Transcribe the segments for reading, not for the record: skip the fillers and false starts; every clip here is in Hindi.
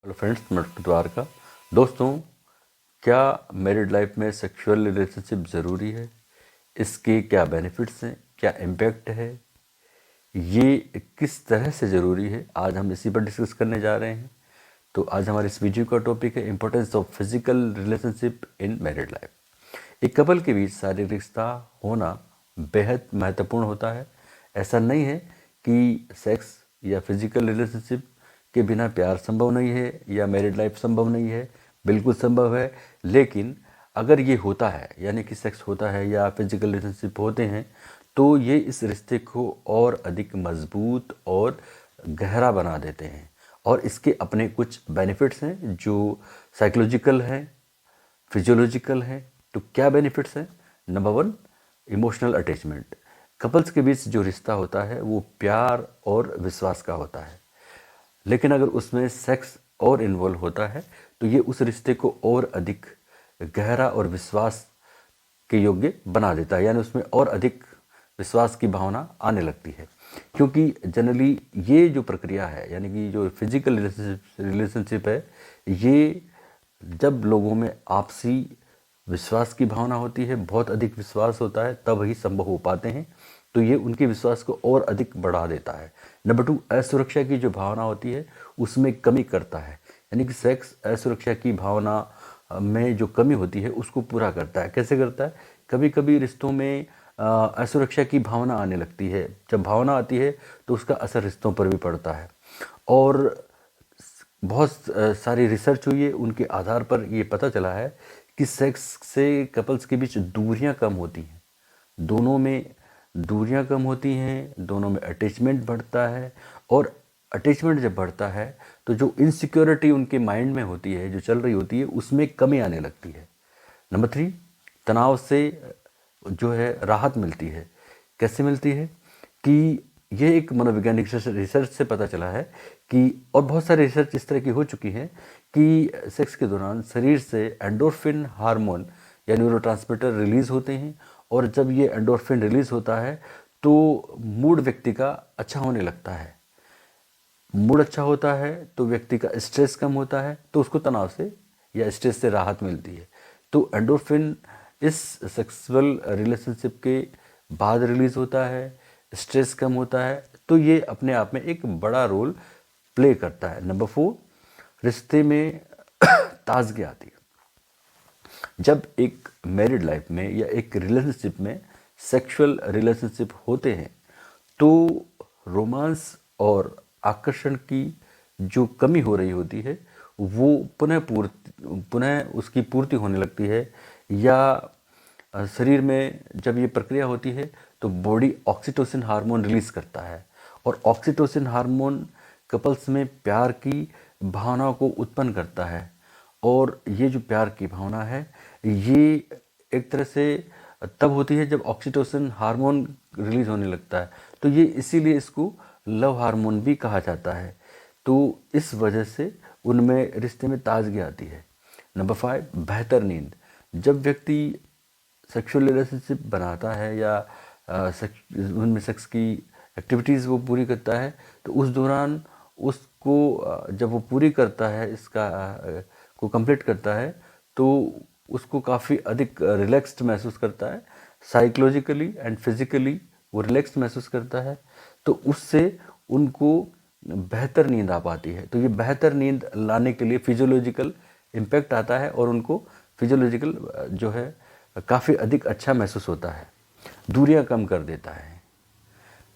हेलो फ्रेंड्स, मैं डॉक्टर द्वारका। दोस्तों, क्या मैरिड लाइफ में सेक्सुअल रिलेशनशिप ज़रूरी है? इसके क्या बेनिफिट्स हैं, क्या इम्पैक्ट है, ये किस तरह से ज़रूरी है, आज हम इसी पर डिस्कस करने जा रहे हैं। तो आज हमारे इस वीडियो का टॉपिक है importance of physical relationship in married life. एक कपल के बीच शारीरिक रिश्ता होना बेहद महत्वपूर्ण होता है। ऐसा नहीं है कि सेक्स या फिजिकल रिलेशनशिप के बिना प्यार संभव नहीं है या मैरिड लाइफ संभव नहीं है। बिल्कुल संभव है, लेकिन अगर ये होता है, यानी कि सेक्स होता है या फिजिकल रिलेशनशिप होते हैं, तो ये इस रिश्ते को और अधिक मजबूत और गहरा बना देते हैं। और इसके अपने कुछ बेनिफिट्स हैं जो साइकोलॉजिकल हैं, फिजियोलॉजिकल है। तो क्या बेनिफिट्स हैं? Number one, emotional attachment. Couples के बीच जो रिश्ता होता है वो प्यार और विश्वास का होता है, लेकिन अगर उसमें सेक्स और इन्वॉल्व होता है तो ये उस रिश्ते को और अधिक गहरा और विश्वास के योग्य बना देता है, यानी उसमें और अधिक विश्वास की भावना आने लगती है। क्योंकि जनरली ये जो प्रक्रिया है, यानी कि जो फिजिकल रिलेशनशिप है, ये जब लोगों में आपसी विश्वास की भावना होती है, बहुत अधिक विश्वास होता है, तब ही संभव हो पाते हैं। तो ये उनके विश्वास को और अधिक बढ़ा देता है। नंबर टू, असुरक्षा की जो भावना होती है उसमें कमी करता है, यानी कि सेक्स असुरक्षा की भावना में जो कमी होती है उसको पूरा करता है। कैसे करता है? कभी कभी रिश्तों में असुरक्षा की भावना आने लगती है। जब भावना आती है तो उसका असर रिश्तों पर भी पड़ता है। और बहुत सारी रिसर्च हुई है, उनके आधार पर ये पता चला है कि सेक्स से कपल्स के बीच दूरियां कम होती हैं। दोनों में दूरियां कम होती हैं, दोनों में अटैचमेंट बढ़ता है। और अटैचमेंट जब बढ़ता है तो जो इनसिक्योरिटी उनके माइंड में होती है, जो चल रही होती है, उसमें कमी आने लगती है। नंबर थ्री, तनाव से जो है राहत मिलती है। कैसे मिलती है? कि ये एक मनोवैज्ञानिक रिसर्च से पता चला है कि, और बहुत सारी रिसर्च इस तरह की हो चुकी है कि सेक्स के दौरान शरीर से एंडोर्फिन हार्मोन या न्यूरोट्रांसमीटर रिलीज होते हैं। और जब ये एंडोर्फिन रिलीज होता है तो मूड व्यक्ति का अच्छा होने लगता है। मूड अच्छा होता है तो व्यक्ति का स्ट्रेस कम होता है, तो उसको तनाव से या स्ट्रेस से राहत मिलती है। तो एंडोर्फिन इस सेक्सुअल रिलेशनशिप के बाद रिलीज होता है, स्ट्रेस कम होता है। तो ये अपने आप में एक बड़ा रोल प्ले करता है। नंबर फोर, रिश्ते में ताजगी आती है। जब एक मैरिड लाइफ में या एक रिलेशनशिप में सेक्सुअल रिलेशनशिप होते हैं तो रोमांस और आकर्षण की जो कमी हो रही होती है वो पुनः उसकी पूर्ति होने लगती है। या शरीर में जब ये प्रक्रिया होती है तो बॉडी ऑक्सीटोसिन हार्मोन रिलीज करता है। और ऑक्सीटोसिन हार्मोन कपल्स में प्यार की भावना को उत्पन्न करता है। और ये जो प्यार की भावना है, ये एक तरह से तब होती है जब ऑक्सीटोसिन हार्मोन रिलीज होने लगता है। तो ये इसीलिए इसको लव हार्मोन भी कहा जाता है। तो इस वजह से उनमें रिश्ते में ताजगी आती है। नंबर फाइव, बेहतर नींद। जब व्यक्ति सेक्सुअल रिलेशनशिप बनाता है या उनमें सेक्स की एक्टिविटीज़ वो पूरी करता है, तो उस दौरान उसको जब वो पूरी करता है, इसका को कंप्लीट करता है, तो उसको काफ़ी अधिक रिलैक्स्ड महसूस करता है। साइकोलॉजिकली एंड फिजिकली वो रिलैक्स्ड महसूस करता है। तो उससे उनको बेहतर नींद आ पाती है। तो ये बेहतर नींद लाने के लिए फिजियोलॉजिकल इम्पैक्ट आता है और उनको फिजियोलॉजिकल जो है काफ़ी अधिक अच्छा महसूस होता है। दूरियां कम कर देता है।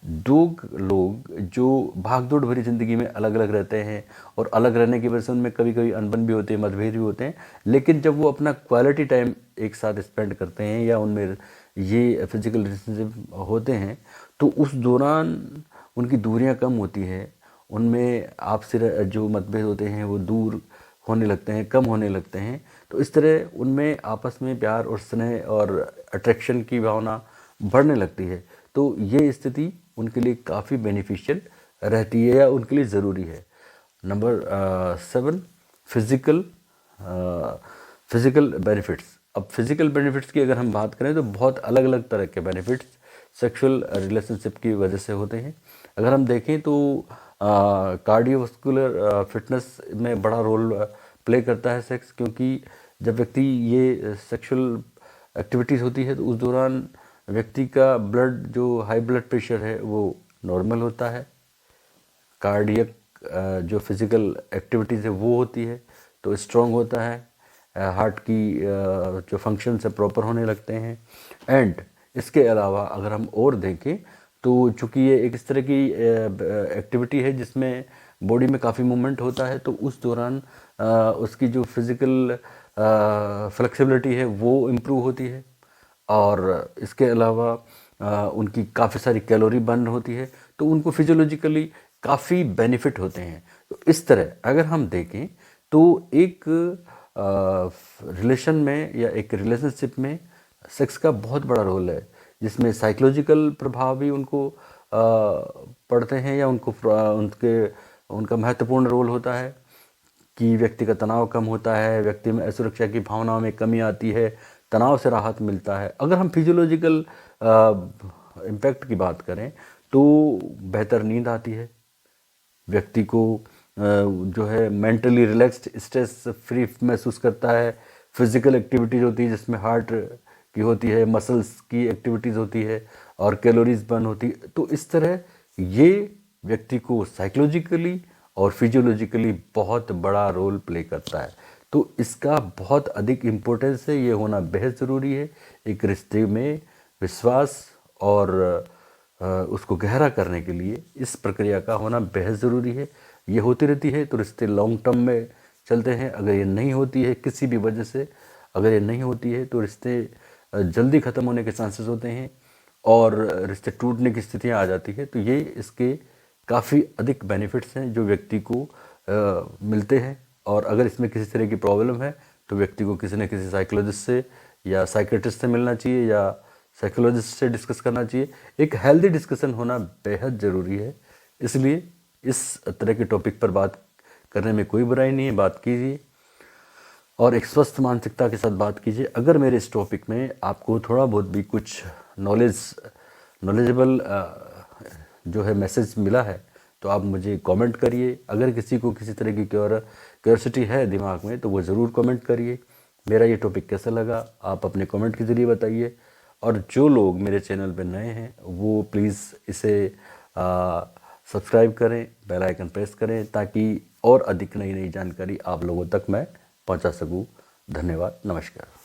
दो लोग जो भागदौड़ भरी ज़िंदगी में अलग अलग रहते हैं और अलग रहने की वजह से उनमें कभी कभी अनबन भी होते हैं, मतभेद भी होते हैं, लेकिन जब वो अपना क्वालिटी टाइम एक साथ स्पेंड करते हैं या उनमें ये फिजिकल रिलेशनशिप होते हैं तो उस दौरान उनकी दूरियां कम होती हैं। उनमें आपसी जो मतभेद होते हैं वो दूर होने लगते हैं, कम होने लगते हैं। तो इस तरह उनमें आपस में प्यार और स्नेह और अट्रैक्शन की भावना बढ़ने लगती है। तो ये स्थिति उनके लिए काफ़ी बेनिफिशियल रहती है या उनके लिए ज़रूरी है। Number seven, physical physical benefits. अब फिज़िकल बेनिफिट्स की अगर हम बात करें तो बहुत अलग अलग तरह के बेनिफिट्स सेक्सुअल रिलेशनशिप की वजह से होते हैं। अगर हम देखें तो कार्डियोवास्कुलर फिटनेस में बड़ा रोल प्ले करता है सेक्स, क्योंकि जब व्यक्ति ये सेक्सुअल एक्टिविटीज़ होती है तो उस दौरान व्यक्ति का ब्लड, जो हाई ब्लड प्रेशर है वो नॉर्मल होता है, कार्डियक जो फिज़िकल एक्टिविटीज़ है वो होती है तो स्ट्रॉन्ग होता है, हार्ट की जो फंक्शंस है प्रॉपर होने लगते हैं। एंड इसके अलावा अगर हम और देखें तो चूँकि ये एक इस तरह की एक्टिविटी है जिसमें बॉडी में काफ़ी मूवमेंट होता है, तो उस दौरान उसकी जो फिज़िकल फ्लेक्सिबिलिटी है वो इम्प्रूव होती है, और इसके अलावा उनकी काफ़ी सारी कैलोरी बर्न होती है, तो उनको फिजियोलॉजिकली काफ़ी बेनिफिट होते हैं। तो इस तरह अगर हम देखें तो एक रिलेशन में या एक रिलेशनशिप में सेक्स का बहुत बड़ा रोल है, जिसमें साइकोलॉजिकल प्रभाव भी उनको पड़ते हैं या उनका महत्वपूर्ण रोल होता है कि व्यक्ति का तनाव कम होता है, व्यक्ति में असुरक्षा की भावनाओं में कमी आती है, तनाव से राहत मिलता है। अगर हम फिजियोलॉजिकल इम्पैक्ट की बात करें तो बेहतर नींद आती है, व्यक्ति को जो है मेंटली रिलैक्स्ड, स्ट्रेस फ्री महसूस करता है, फिजिकल एक्टिविटीज़ होती है जिसमें हार्ट की होती है, मसल्स की एक्टिविटीज़ होती है और कैलोरीज बर्न होती है। तो इस तरह ये व्यक्ति को साइकोलॉजिकली और फिजियोलॉजिकली बहुत बड़ा रोल प्ले करता है। तो इसका बहुत अधिक इम्पोर्टेंस है, ये होना बेहद ज़रूरी है। एक रिश्ते में विश्वास और उसको गहरा करने के लिए इस प्रक्रिया का होना बेहद ज़रूरी है। ये होती रहती है तो रिश्ते लॉन्ग टर्म में चलते हैं। अगर ये नहीं होती है किसी भी वजह से, अगर ये नहीं होती है तो रिश्ते जल्दी ख़त्म होने के चांसेस होते हैं और रिश्ते टूटने की स्थितियाँ आ जाती है। तो ये इसके काफ़ी अधिक बेनिफिट्स हैं जो व्यक्ति को मिलते हैं, और अगर इसमें किसी तरह की प्रॉब्लम है तो व्यक्ति को किसी न किसी साइकोलॉजिस्ट से या साइकेट्रिस्ट से मिलना चाहिए या साइकोलॉजिस्ट से डिस्कस करना चाहिए। एक हेल्दी डिस्कशन होना बेहद ज़रूरी है, इसलिए इस तरह के टॉपिक पर बात करने में कोई बुराई नहीं है, बात कीजिए और एक स्वस्थ मानसिकता के साथ बात कीजिए। अगर मेरे इस टॉपिक में आपको थोड़ा बहुत भी कुछ नॉलेजेबल जो है मैसेज मिला है तो आप मुझे कमेंट करिए। अगर किसी को किसी तरह की क्यूरियोसिटी है दिमाग में तो वो ज़रूर कमेंट करिए। मेरा ये टॉपिक कैसा लगा आप अपने कमेंट के ज़रिए बताइए, और जो लोग मेरे चैनल पर नए हैं वो प्लीज़ इसे सब्सक्राइब करें, बेल आइकन प्रेस करें ताकि और अधिक नई जानकारी आप लोगों तक मैं पहुंचा सकूं। धन्यवाद, नमस्कार।